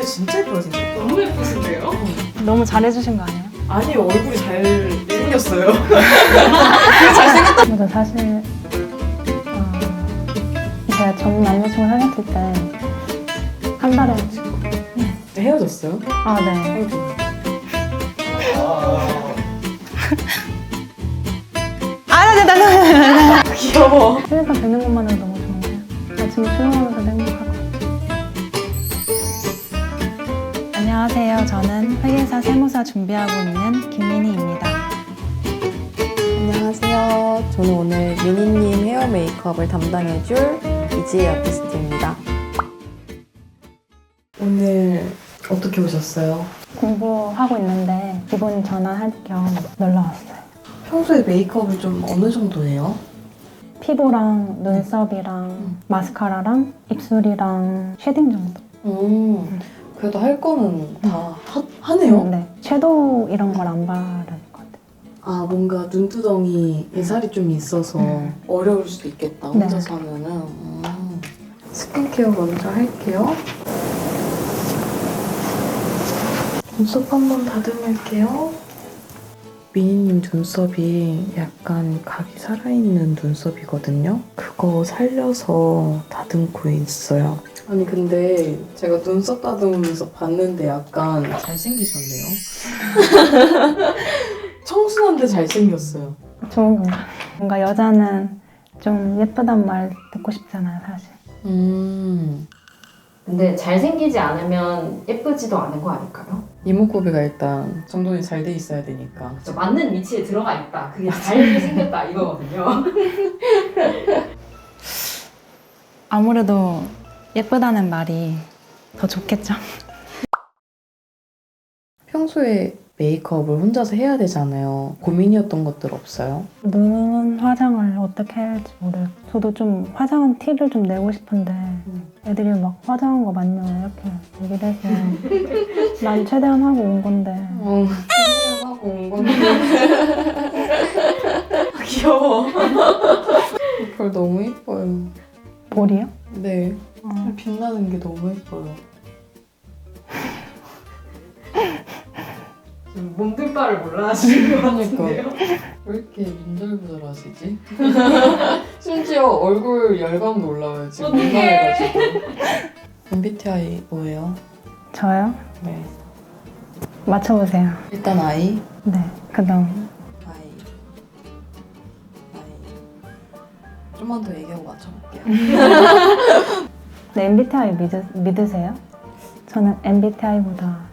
진짜 예쁘게 생겼다. 너무 예쁘신데요? 너무 잘해주신 거 아니에요? 아니 얼굴이 잘 생겼어요. 잘생겼다. 맞아, 사실 제가 전 남자친구 사귀었을 때 한 달에 헤어졌어요? 아, 네. 귀여워. 회사 뵙는 것만으로 너무 좋은데요. 아침에 출근하면서 행복하고. 안녕하세요. 저는 회계사 세무사 준비하고 있는 김민희입니다. 안녕하세요. 저는 오늘 미니님 헤어 메이크업을 담당해줄 이지혜 아티스트입니다. 오늘 어떻게 오셨어요? 공부하고 있는데 기분 전환할 겸 놀러 왔어요. 평소에 메이크업을 좀 어느 정도 해요? 피부랑 눈썹이랑 마스카라랑 입술이랑 쉐딩 정도. 그래도 할 거는 다 하네요? 네. 섀도우 이런 걸 안 바르는 것 같아요. 아 뭔가 눈두덩이에 살이 좀 있어서 어려울 수도 있겠다 혼자서 하면은. 스킨케어 먼저 할게요. 눈썹 한번 다듬을게요. 미니님 눈썹이 약간 각이 살아있는 눈썹이거든요. 그거 살려서 다듬고 있어요. 아니 근데 제가 눈썹 다듬으면서 봤는데 약간 잘생기셨네요. 청순한데 잘생겼어요. 좋은 건가? 뭔가 여자는 좀 예쁘단 말 듣고 싶잖아요, 사실. 근데 잘생기지 않으면 예쁘지도 않은 거 아닐까요? 이목구비가 일단 정돈이 잘 돼 있어야 되니까. 맞는 위치에 들어가 있다. 그게 잘생겼다 이거거든요. 아무래도 예쁘다는 말이 더 좋겠죠? 평소에 메이크업을 혼자서 해야 되잖아요. 고민이었던 것들 없어요? 눈 화장을 어떻게 해야 할지 모르겠고 저도 좀 화장한 티를 좀 내고 싶은데 애들이 막 화장한 거 맞냐 이렇게 얘기를 해서 난 최대한 하고 온 건데 하고 온 건데. 귀여워. 별 너무 예뻐요. 볼이요? 네. 빛나는 게 너무 예뻐요. 몸둘 바를 몰라 하시는 것 같은데요? 왜 이렇게 문절부절하시지? 심지어 얼굴 열감도 올라와요 지금. 어떡해. 민감해가지고. MBTI 뭐예요? 저요? 네. 맞춰보세요. 일단 I. 네, 그다음 I. 좀만 더 얘기하고 맞춰볼게요. 네, MBTI 믿으세요? 저는 MBTI보다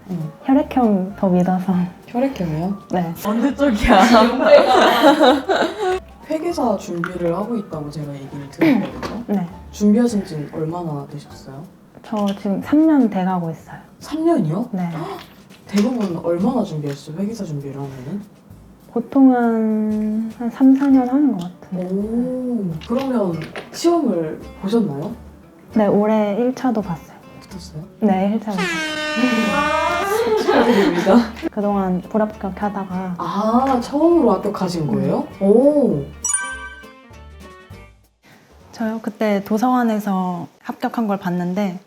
혈액형 더 믿어서 혈액형이요? 네. 어느 쪽이야? 회계사 준비를 하고 있다고 제가 얘기를 들었거든요. 네. 준비하신 지 얼마나 되셨어요? 저 지금 3년 돼가고 있어요. 3년이요? 네. 대부분 얼마나 준비했어요? 회계사 준비를 하면은? 보통은 한 3, 4년 하는 것 같아요. 오, 그러면 시험을 보셨나요? 네, 올해 1차도 봤어요. 붙었어요? 네, 1차 봤어요. 축하드립니다. 그동안 불합격하다가 아, 처음으로 합격하신 거예요? 오. 저요? 그때 도서관에서 합격한 걸 봤는데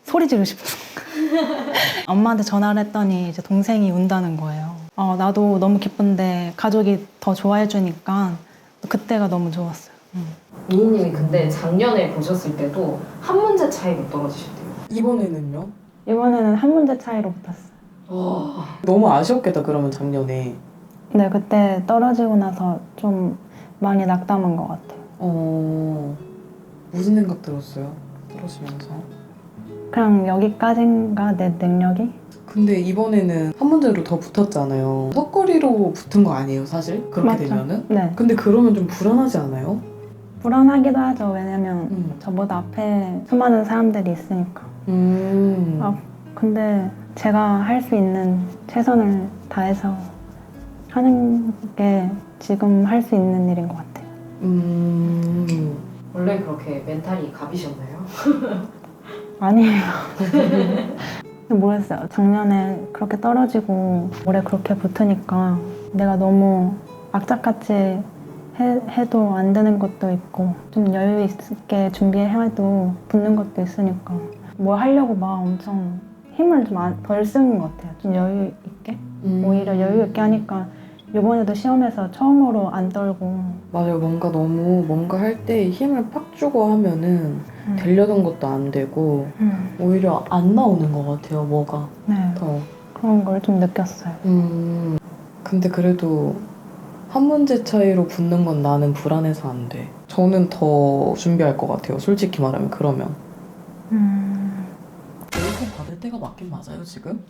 소리 지르고 싶어. 엄마한테 전화를 했더니 이제 동생이 운다는 거예요. 나도 너무 기쁜데 가족이 더 좋아해 주니까 그때가 너무 좋았어요. 미니님이 근데 작년에 보셨을 때도 한 문제 차이로 떨어지셨대요. 이번에는요? 이번에는 한 문제 차이로 붙었어요. 너무 아쉬웠겠다, 그러면 작년에. 네, 그때 떨어지고 나서 좀 많이 낙담한 것 같아요. 무슨 생각 들었어요? 떨어지면서. 그냥 여기까지인가 내 능력이? 근데 이번에는 한 문제로 더 붙었잖아요. 턱걸이로 붙은 거 아니에요, 사실? 그렇게 맞죠? 되면은? 네. 근데 그러면 좀 불안하지 않아요? 불안하기도 하죠. 왜냐면 저보다 앞에 수많은 사람들이 있으니까. 근데 제가 할 수 있는 최선을 다해서 하는 게 지금 할 수 있는 일인 것 같아요. 원래 그렇게 멘탈이 갑이셨나요? 아니에요. 모르겠어요. 작년에 그렇게 떨어지고 올해 그렇게 붙으니까 내가 너무 악착같이 해도 안 되는 것도 있고 좀 여유 있게 준비해도 붙는 것도 있으니까 뭐 하려고 막 엄청 힘을 좀 덜 쓰는 것 같아요. 좀 여유 있게. 오히려 여유 있게 하니까 이번에도 시험에서 처음으로 안 떨고. 맞아요. 뭔가 할 때 힘을 팍 주고 하면은 되려던 것도 안 되고 오히려 안 나오는 것 같아요. 뭐가 네, 더. 그런 걸 좀 느꼈어요. 근데 그래도 한 문제 차이로 붙는 건 나는 불안해서 안 돼. 저는 더 준비할 것 같아요. 솔직히 말하면 그러면. 월급 받을 때가 맞긴 맞아요 지금?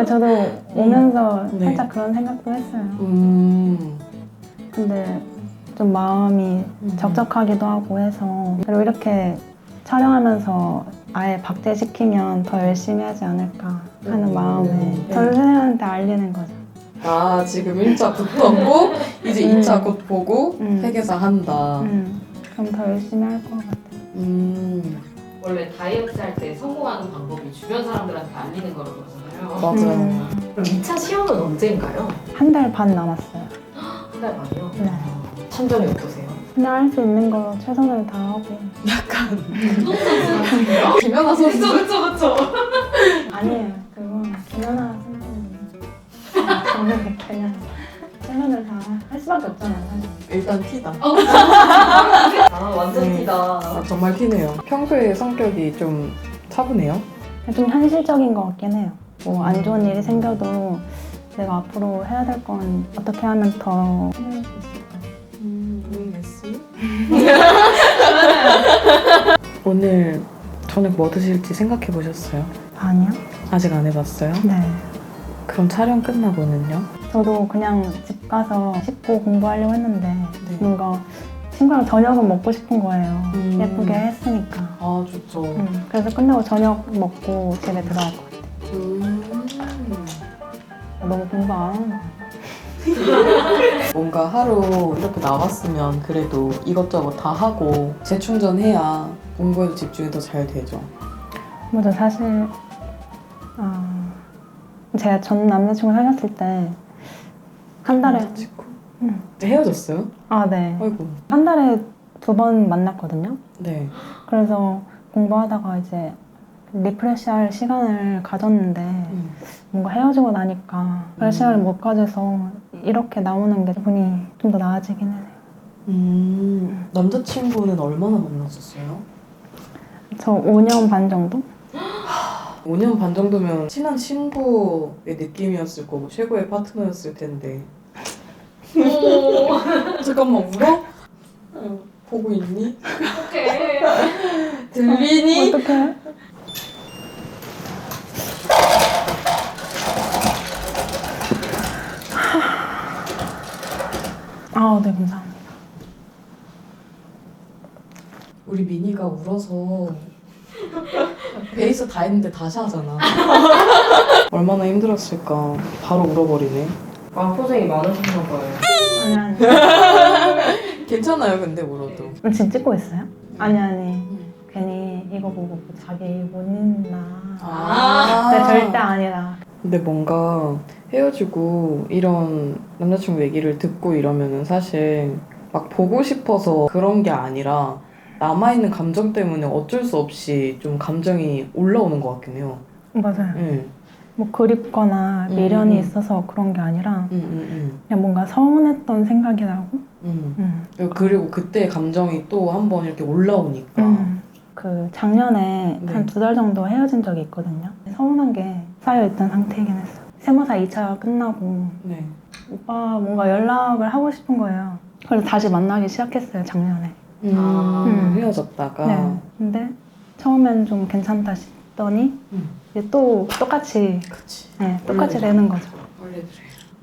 저도 오면서 네. 살짝 그런 생각도 했어요. 근데 좀 마음이 적적하기도 하고 해서 그리고 이렇게 촬영하면서 아예 박제시키면 더 열심히 하지 않을까 하는 마음에 선생님한테 알리는 거죠. 아 지금 1차 붙었고 이제 2차 곧 보고 회계사 한다. 그럼 더 열심히 할 것 같아요. 원래 다이어트 할 때 성공하는 방법이 주변 사람들한테 알리는 거라고 그러잖아요. 맞아요. 그럼 2차 시험은 언제인가요? 한 달 반 남았어요. 한 달 반이요? 네. 참점이 어떠세요? 그냥 할 수 있는 거 최선을 다하고. 김연아 선수. 그쵸. 아니에요. 그건 김연아 선생님. 저는 그냥 최선을 다할 수밖에 없잖아요. 사실. 일단 티다. 아 완전 네. 티다. 아, 정말 티네요. 평소에 성격이 좀 차분해요? 좀 현실적인 것 같긴 해요. 뭐 안 좋은 일이 생겨도 내가 앞으로 해야 될 건 어떻게 하면 더 해낼 수 있을까. 모르겠어. 오늘 저녁 뭐 드실지 생각해 보셨어요? 아니요? 아직 안 해봤어요? 네. 그럼 촬영 끝나고는요? 저도 그냥 집 가서 씻고 공부하려고 했는데 네. 뭔가 친구랑 저녁은 먹고 싶은 거예요. 예쁘게 했으니까. 아 좋죠. 그래서 끝나고 저녁 먹고 집에 들어갈 것 같아요. 너무 공부 안 하는 거 같아요. 뭔가 하루 이렇게 나왔으면 그래도 이것저것 다 하고 재충전해야 공부에도 집중이 더 잘 되죠. 맞아, 사실 제가 전 남자친구 사귀었을 때 한 달에 헤어졌어요? 네. 아이고. 한 달에 2번 만났거든요. 네. 그래서 공부하다가 이제 리프레시할 시간을 가졌는데 뭔가 헤어지고 나니까 그럴 시간을 못 가져서 이렇게 나오는 게 기분이 좀 더 나아지긴 해요. 남자친구는 얼마나 만났었어요? 저 5년 반 정도? 5년 반 정도면 친한 친구의 느낌이었을 거고 최고의 파트너였을 텐데. 잠깐만 울어? 보고 있니? 어떡해. 들리니? 어떡해? 네, 감사합니다. 우리 미니가 울어서 베이스 다 했는데 다시 하잖아. 얼마나 힘들었을까. 바로 울어버리네. 마음고생이 많으셨나 봐요. 아니. 괜찮아요 근데 울어도. 지금 찍고 있어요? 아니. 괜히 이거 보고 뭐 자기 못 잊나. 근데 절대 아니라. 근데 뭔가 헤어지고 이런 남자친구 얘기를 듣고 이러면은 사실 막 보고 싶어서 그런 게 아니라 남아있는 감정 때문에 어쩔 수 없이 좀 감정이 올라오는 것 같긴 해요. 맞아요. 응. 뭐 그립거나 미련이 있어서 그런 게 아니라 그냥 뭔가 서운했던 생각이 나고. 그리고 그때 감정이 또 한 번 이렇게 올라오니까. 그 작년에 네. 한 2달 정도 헤어진 적이 있거든요. 서운한 게 쌓여있던 상태이긴 했어요. 세무사 2차 끝나고 네. 오빠 뭔가 연락을 하고 싶은 거예요. 그래서 다시 만나기 시작했어요, 작년에. 헤어졌다가. 네. 근데 처음엔 좀 괜찮다 싶더니 이제 또 똑같이 그치. 네, 똑같이 원래 되는 거죠. 원래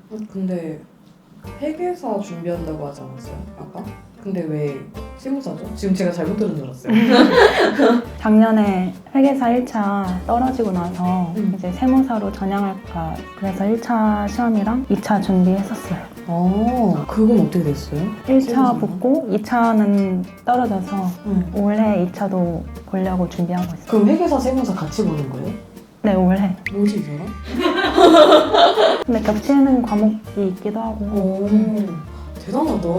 그래. 근데 회계사 준비한다고 하지 않았어요? 아까? 근데 왜 세무사죠? 지금 제가 잘못 들은 줄 알았어요. 작년에 회계사 1차 떨어지고 나서 음. 이제 세무사로 전향할까 그래서 1차 시험이랑 2차 준비했었어요. 그건 어떻게 됐어요? 1차 세무사는? 붙고 2차는 떨어져서 응. 올해 2차도 보려고 준비하고 있어요. 그럼 회계사 세무사 같이 보는 거예요? 네, 올해. 뭐지 이 사람? 근데 겹치는 과목이 있기도 하고. 오, 대단하다.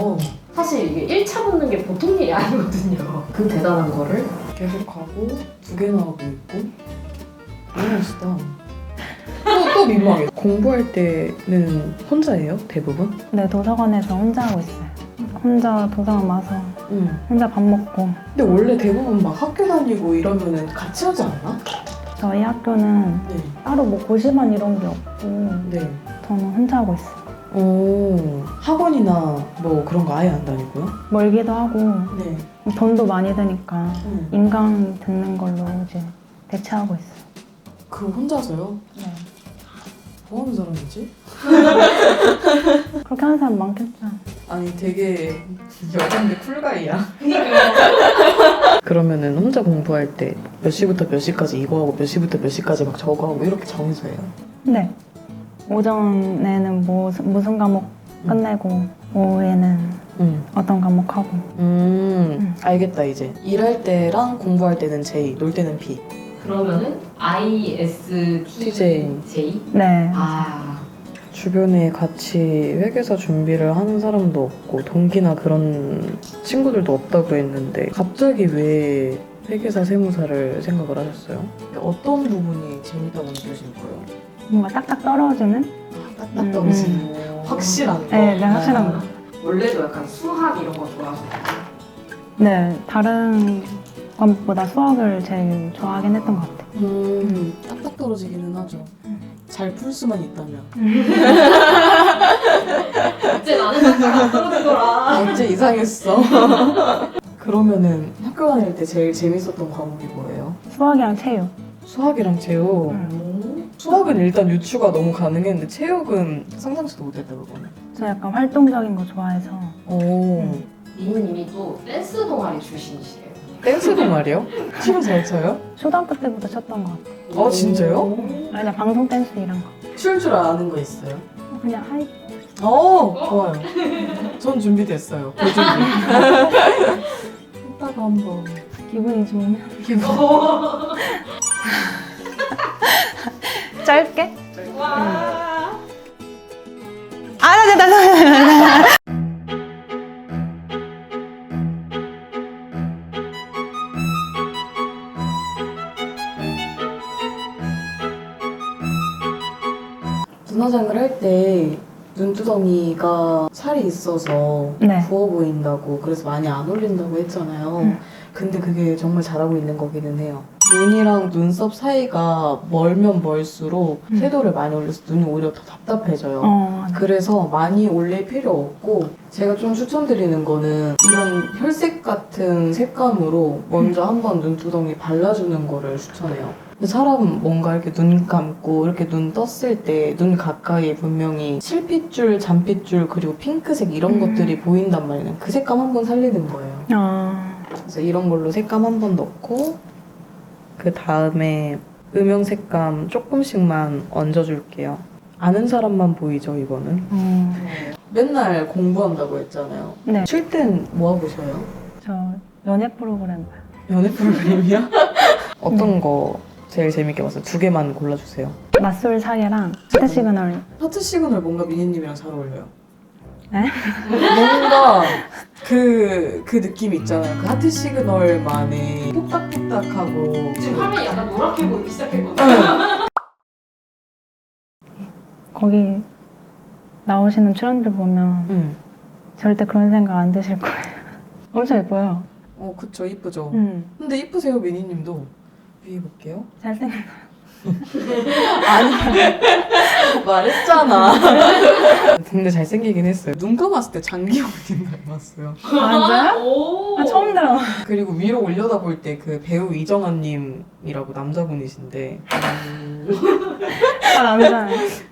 사실 이게 1차 붙는 게 보통 일이 아니거든요. 그 대단한 거를 계속 가고 2개나 하고 있고 너무 멋있다. 또 민망해. 공부할 때는 혼자예요? 대부분? 네, 도서관에서 혼자 하고 있어요. 혼자 도서관 와서 응. 혼자 밥 먹고. 근데 원래 대부분 막 학교 다니고 이러면은 같이 하지 않나? 저희 학교는 네. 따로 뭐 고시반 이런 게 없고 네. 저는 혼자 하고 있어요. 오, 학원이나 뭐 그런 거 아예 안 다니고요? 멀기도 하고 네. 돈도 많이 드니까 응. 인강 듣는 걸로 이제 대체하고 있어요. 그거 혼자서요? 네. 뭐 하는 사람이지? 그렇게 하는 사람 많겠죠. 아니 되게 여잔데 쿨가이야. 그러면은 혼자 공부할 때 몇 시부터 몇 시까지 이거 하고 몇 시부터 몇 시까지 막 저거 하고 이렇게 정해서 해요? 네. 오전에는 무슨 과목 끝내고 오후에는 어떤 과목 하고. 알겠다 이제. 일할 때랑 공부할 때는 J, 놀 때는 B. 그러면은 ISTJ? 네. 아, 주변에 같이 회계사 준비를 하는 사람도 없고 동기나 그런 친구들도 없다고 했는데 갑자기 왜 회계사 세무사를 생각을 하셨어요? 어떤 부분이 재밌다고 느껴진 거예요? 뭔가 딱딱 떨어지는? 딱딱 떨어지는 확실한 거? 네, 네, 확실한 거. 원래도 약간 수학 이런 거 좋아하셨나요? 네, 다른 과목보다 수학을 제일 좋아하긴 했던 것 같아요. 딱딱 떨어지기는 하죠. 잘 풀 수만 있다면. 어째 나는 딱딱 안 떨어지더라. 어째 이상했어. 그러면은 학교 다닐 때 제일 재밌었던 과목이 뭐예요? 수학이랑 체육. 수학이랑 체육. 수학은 일단 유추가 너무 가능했는데 체육은 상상치도 못했다 그거는. 저 약간 활동적인 거 좋아해서. 오. 이모님이 또 댄스 동아리 출신이시래요. 댄스 동아리요? 춤을 잘 춰요? 초등학교 때부터 쳤던 것 같아요. 진짜요? 그냥 방송 댄스 이런 거. 출 줄 아는 거 있어요? 그냥 하이. 좋아요. 전 준비됐어요. 고준비. 이따가 한번. 기분이 좋으면. 기분. 짧게? 와. 나. 눈화장을 할 때 눈두덩이가 살이 있어서 네. 부어 보인다고 그래서 많이 안 올린다고 했잖아요. 근데 그게 정말 잘하고 있는 거기는 해요. 눈이랑 눈썹 사이가 멀면 멀수록 섀도우를 많이 올려서 눈이 오히려 더 답답해져요. 네. 그래서 많이 올릴 필요 없고 제가 좀 추천드리는 거는 이런 혈색 같은 색감으로 먼저 한번 눈두덩이 발라주는 거를 추천해요. 근데 사람은 뭔가 이렇게 눈 감고 이렇게 눈 떴을 때 눈 가까이에 분명히 실핏줄, 잔핏줄 그리고 핑크색 이런 것들이 보인단 말이에요. 그 색감 한번 살리는 거예요. 그래서 이런 걸로 색감 한번 넣고 그 다음에 음영 색감 조금씩만 얹어줄게요. 아는 사람만 보이죠, 이거는? 맨날 공부한다고 했잖아요. 네. 쉴 땐 뭐 하고 쉬어요? 저 연애 프로그램 봐요. 연애 프로그램이야? 어떤 거 제일 재밌게 봤어요? 2개만 골라주세요. 맞솔 사계랑 하트 시그널. 하트 시그널 뭔가 미니님이랑 잘 어울려요. 네? 뭔가 그 느낌 있잖아요. 그 하트 시그널만의 뽀딱뽀딱하고 지금 화면이 약간 노랗게 보이기 시작했거든요. 거기 나오시는 출연들 보면 절대 그런 생각 안 드실 거예요. 엄청 예뻐요. 그쵸. 이쁘죠. 응. 근데 이쁘세요, 미니님도. 위에 볼게요. 잘생겼어요. 아니 말했잖아. 근데 잘생기긴 했어요. 눈 감았을 때 장기호님 닮았어요. 맞아요? 오. 아, 처음 들어. 그리고 위로 올려다볼 때 그 배우 이정환님이라고 남자분이신데 아, 남자.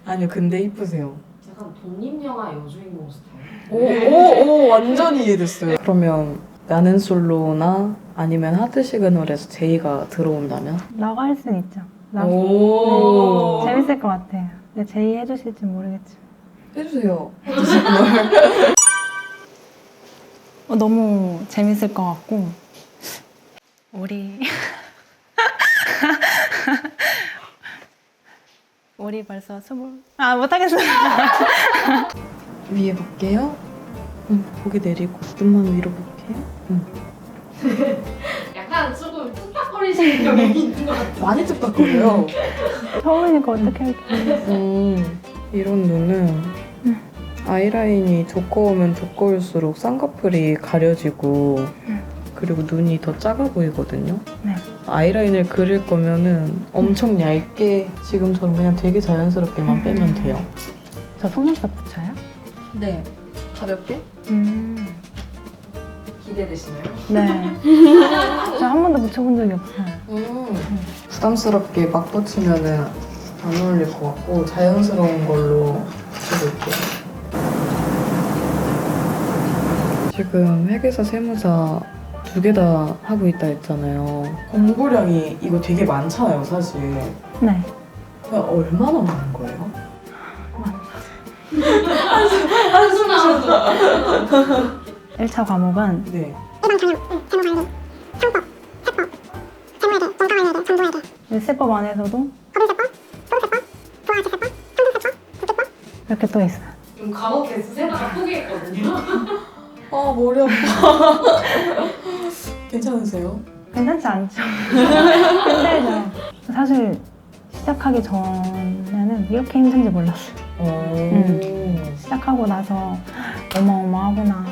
아니요 근데 이쁘세요. 약간 독립영화 여주인공 스타일. 오 완전히 이해됐어요. 그러면 나는 솔로나 아니면 하트 시그널에서 제이가 들어온다면? 나갈 순 있죠. 오 재밌을 것 같아요. 근데 제의 해주실지 모르겠지만. 해주세요. 하트 시그널. 너무 재밌을 것 같고 우리 벌써 20... 못하겠어요. 위에 볼게요. 고개 내리고 눈만 위로 볼게요. 약간 조금 뚝딱거리시는 경향이 있는 것 같아요. 많이 뚝딱거려요. 처음이니까 어떻게 할게. 이런 눈은 아이라인이 두꺼우면 두꺼울수록 쌍꺼풀이 가려지고 그리고 눈이 더 작아 보이거든요. 네. 아이라인을 그릴 거면은 엄청 얇게 지금처럼 그냥 되게 자연스럽게만 빼면 돼요. 저 속눈썹 붙여요? 네. 가볍게? 기대되시나요? 네. 저 한 번도 붙여본 적이 없어요. 부담스럽게 막 붙이면은 안 어울릴 것 같고 자연스러운 걸로 붙여볼게요. 지금 회계사 세무사 2개 다 하고 있다 했잖아요. 공부량이 이거 되게 많잖아요, 사실. 네. 얼마나 많은 거예요? 한숨 나오죠. 1차 과목은 네. 세법 안에서도 이렇게 또 있어요. 좀 과목에서 세다가 포기했거든요. 아, 머리 아파. 괜찮으세요? 괜찮지 않죠? 힘들죠. 사실 시작하기 전에는 이렇게 힘든지 몰랐어요. 시작하고 나서 어마어마하구나.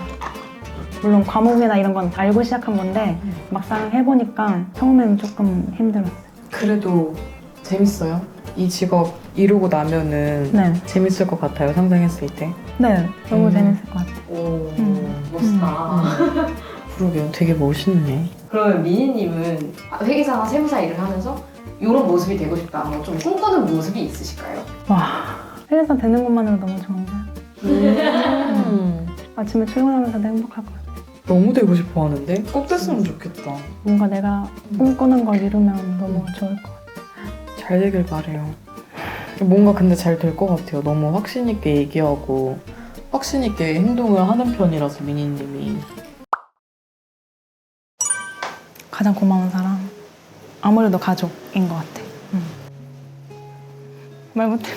물론 과목이나 이런 건 알고 시작한 건데 막상 해보니까 처음에는 조금 힘들었어요. 그래도 재밌어요? 이 직업 이루고 나면은 네, 재밌을 것 같아요, 상상했을 때. 네, 너무 재밌을 것 같아요. 오, 음. 멋있다. 그러게요, 되게 멋있네. 그러면 미니님은 회계사나 세무사 일을 하면서 이런 모습이 되고 싶다, 뭐 좀 꿈꾸는 모습이 있으실까요? 와, 회사 되는 것만으로 너무 좋은데 아침에 출근하면서도 행복할 것 같아요. 너무 되고 싶어 하는데 꼭 됐으면 좋겠다. 뭔가 내가 꿈꾸는 걸 이루면 너무 좋을 것 같아요. 잘 되길 바래요. 뭔가 근데 잘 될 것 같아요. 너무 확신 있게 얘기하고 확신 있게 행동을 하는 편이라서 미니님이. 가장 고마운 사람 아무래도 가족인 것 같아. 말 못해.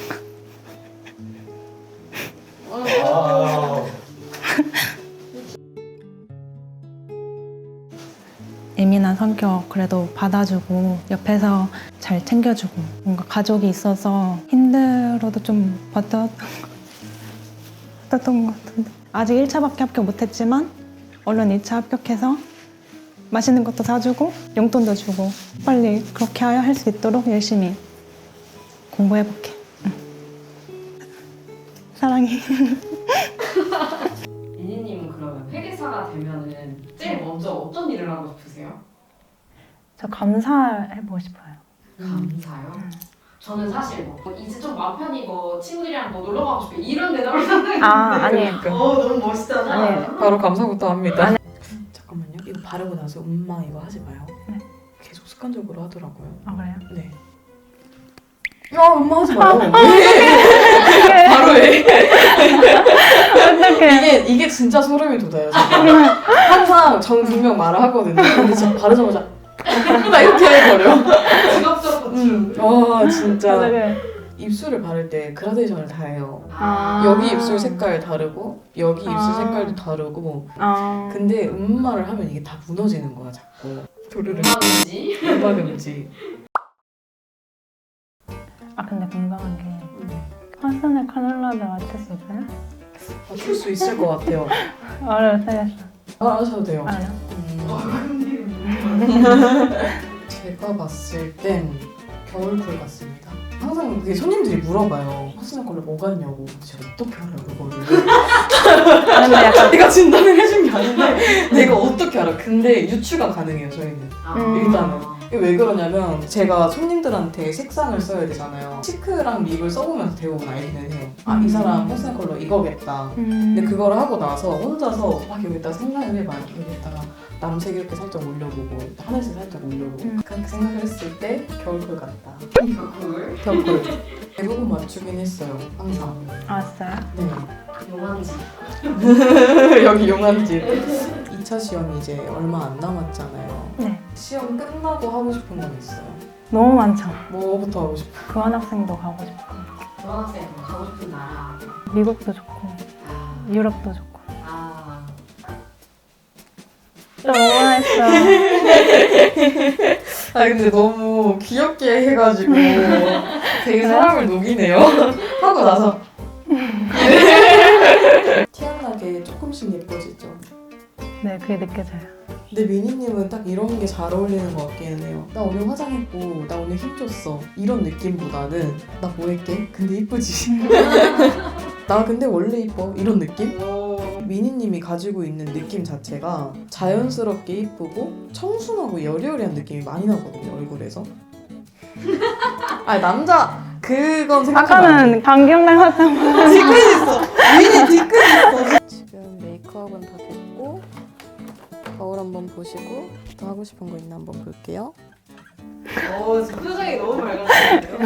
예민한 성격 그래도 받아주고 옆에서 잘 챙겨주고 뭔가 가족이 있어서 힘들어도 좀 버텼던 것 같은데 아직 1차밖에 합격 못했지만 얼른 2차 합격해서 맛있는 것도 사주고 용돈도 주고 빨리 그렇게 할 수 있도록 열심히 공부해볼게. 사랑해. 미니님은 그러면 회계사가 되면은 제일 먼저 어떤 일을 하고 싶으세요? 저 감사해보고 싶어요. 감사요? 저는 사실 뭐 이제 좀 마음 편이고 친구들이랑 뭐 놀러 가고 싶어 이런 대답을 상상했는데 아니에요. 너무 멋있잖아. 아니에요. 바로 감사부터 합니다. 잠깐만요. 이거 바르고 나서 엄마 이거 하지 마요. 네. 계속 습관적으로 하더라고요. 아 그래요? 네. 야, 엄마 하지 마요. 왜? 바로 해. 어떡해. 이게 진짜 소름이 돋아요. 저는. 항상 저는 분명 말을 하거든요. 근데 진짜 바르자마자 나 이렇게 해버려. 직업적 고충. 와, 진짜. 어떡해. 입술을 바를 때 그라데이션을 다 해요. 아. 여기 입술 색깔 다르고 여기 입술 아. 색깔도 다르고 뭐. 아. 근데 음마를 하면 이게 다 무너지는 거야, 자꾸. 도르르. 뭐지? 음악 금지. 아 근데 궁금한 게 화순에 카놀라드 맞출 수 있어요? 맞출 수 있을 것 같아요. 알았어요. 하셔도 돼요. 알아요. 제가 봤을 땐 겨울쿨 같습니다. 항상 이게 손님들이 물어봐요. 화순한 걸로 뭐 같냐고. 제가 어떻게 알아요, 그거를. 아 근데 약간 내가 진단을 해준 게 아닌데 내가 어떻게 알아. 근데 유추가 가능해요, 저희는. 일단은. 이게 왜 그러냐면 제가 손님들한테 색상을 써야 되잖아요. 치크랑 립을 써보면서 대부분 알기는 해요. 아, 이 사람 화순한 컬러 이거겠다. 근데 그걸 하고 나서 혼자서 막 여기다 생각을 해봐요. 여기다가 남색 이렇게 살짝 올려보고 하늘색 살짝 올려보고 그렇게 생각을 했을 때 겨울쿨 같다. 그걸 겨울쿨. 대부분 맞추긴 했어요. 항상. 알았어요. 네. 용한지. 여기 용한집. 2차 시험이 이제 얼마 안 남았잖아요. 네. 시험 끝나고 하고 싶은 건 있어요? 너무 많죠. 뭐부터 하고 싶어요? 교환학생도 가고 싶고 교환학생 가고 싶은 나라. 미국도 좋고 아. 유럽도 좋고 아. 또 너무 했어. 아 근데 너무 귀엽게 해가지고 되게 사람을 녹이네요. 하고 나서 티안나게 조금씩 예뻐지죠. 네, 그게 느껴져요. 근데 미니님은 딱 이런 게 잘 어울리는 것 같기는 해요. 나 오늘 화장했고 나 오늘 힘줬어 이런 느낌보다는 나 뭐 했게? 근데 이쁘지? 나 근데 원래 이뻐 이런 느낌? 미니님이 가지고 있는 느낌 자체가 자연스럽게 이쁘고 청순하고 여리여리한 느낌이 많이 나거든요 얼굴에서. 아니 남자 그건 생각하면 안 돼. 아까는 강경랑 같은 뒤끝 있어. 미니 뒤끝 있어. 지금 메이크업은 다 됐고 거울 한번 보시고 또 하고 싶은 거 있나 한번 볼게요. 지금 표정이 너무 밝아졌는데요?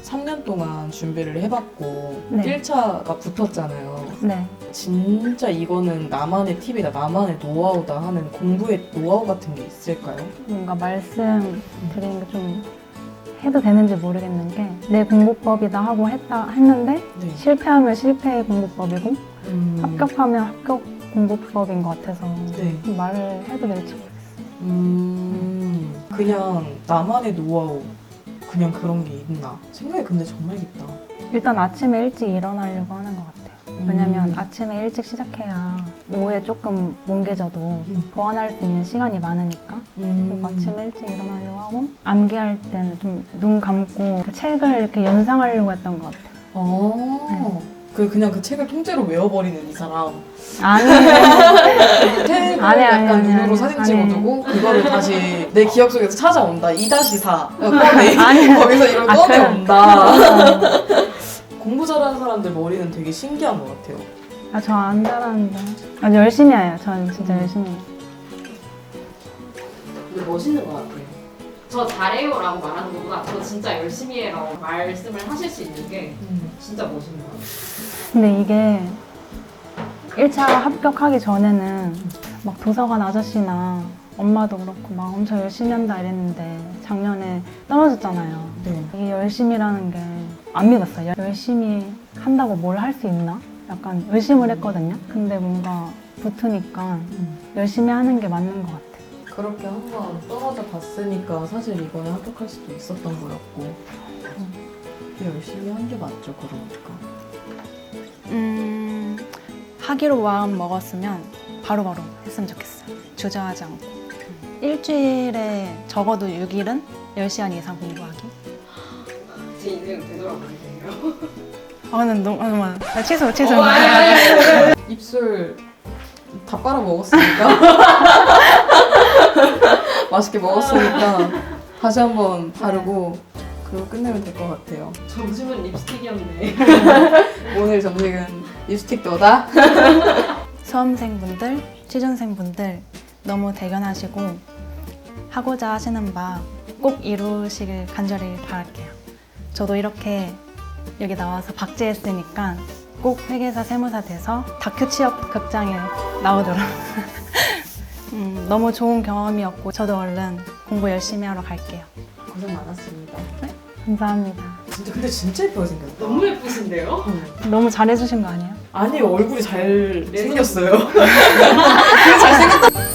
3년 동안 준비를 해봤고 네. 1차가 붙었잖아요. 네. 진짜 이거는 나만의 팁이다, 나만의 노하우다 하는 공부의 노하우 같은 게 있을까요? 뭔가 말씀 드리는 게 좀 해도 되는지 모르겠는 게 내 공부법이다 하고 했는데 네. 실패하면 실패의 공부법이고 음, 합격하면 합격 공부법인 것 같아서 네. 말을 해도 될지 모르겠어요. 그냥 나만의 노하우 그냥 그런 게 있나? 생각이 근데 정말 깊다. 일단 아침에 일찍 일어나려고 하는 것 같아요. 왜냐면 아침에 일찍 시작해야 오후에 조금 뭉개져도 보완할 수 있는 시간이 많으니까. 그리고 아침에 일찍 일어나려고 하고 암기할 때는 좀 눈 감고 그 책을 이렇게 연상하려고 했던 것 같아요. 그냥 그 책을 통째로 외워버리는 이 사람. 아니, 책을 아니, 약간 아니, 눈으로 아니, 사진 아니. 찍어두고 그거를 다시 내 기억 속에서 찾아온다. 2-4 꺼내. 아니. 거기서 이걸 아, 꺼내온다. 공부 잘하는 사람들 머리는 되게 신기한 것 같아요. 아, 저 안 잘하는데. 아주 열심히 해요. 전 진짜 열심히 해요. 근데 멋있는 것 같아요. 저 잘해요라고 말하는 것보다 저 진짜 열심히 해라고 말씀을 하실 수 있는 게 진짜 멋있는 것 같아요. 근데 이게 1차 합격하기 전에는 막 도서관 아저씨나 엄마도 그렇고 막 엄청 열심히 한다 이랬는데 작년에 떨어졌잖아요. 네. 이게 열심히라는 게 안 믿었어요. 열심히 한다고 뭘 할 수 있나? 약간 의심을 했거든요. 근데 뭔가 붙으니까 열심히 하는 게 맞는 것 같아요. 그렇게 한번 떨어져 봤으니까 사실 이거는 합격할 수도 있었던 거였고 열심히 한 게 맞죠, 그러니까. 하기로 마음 먹었으면 바로바로 했으면 좋겠어요. 주저하지 않고. 일주일에 적어도 6일은 10시간 이상 공부하기. 제 인생을 되돌아보게요. 는 너무 취소. 입술 다 빨아 먹었으니까 맛있게 먹었으니까 다시 한번 바르고 그리고 끝내면 될 것 같아요. 점심은 립스틱이었네. 오늘 점심은 립스틱도다. 수험생분들, 취준생분들 너무 대견하시고 하고자 하시는 바 꼭 이루시길 간절히 바랄게요. 저도 이렇게 여기 나와서 박제했으니까 꼭 회계사, 세무사 돼서 다큐 취업 극장에 나오도록 너무 좋은 경험이었고 저도 얼른 공부 열심히 하러 갈게요. 고생 많았습니다. 감사합니다. 근데 진짜 예쁘게 생겼다. 너무 예쁘신데요? 너무 잘해주신 거 아니에요? 아니 얼굴이 잘 생겼어요. 잘생겼다.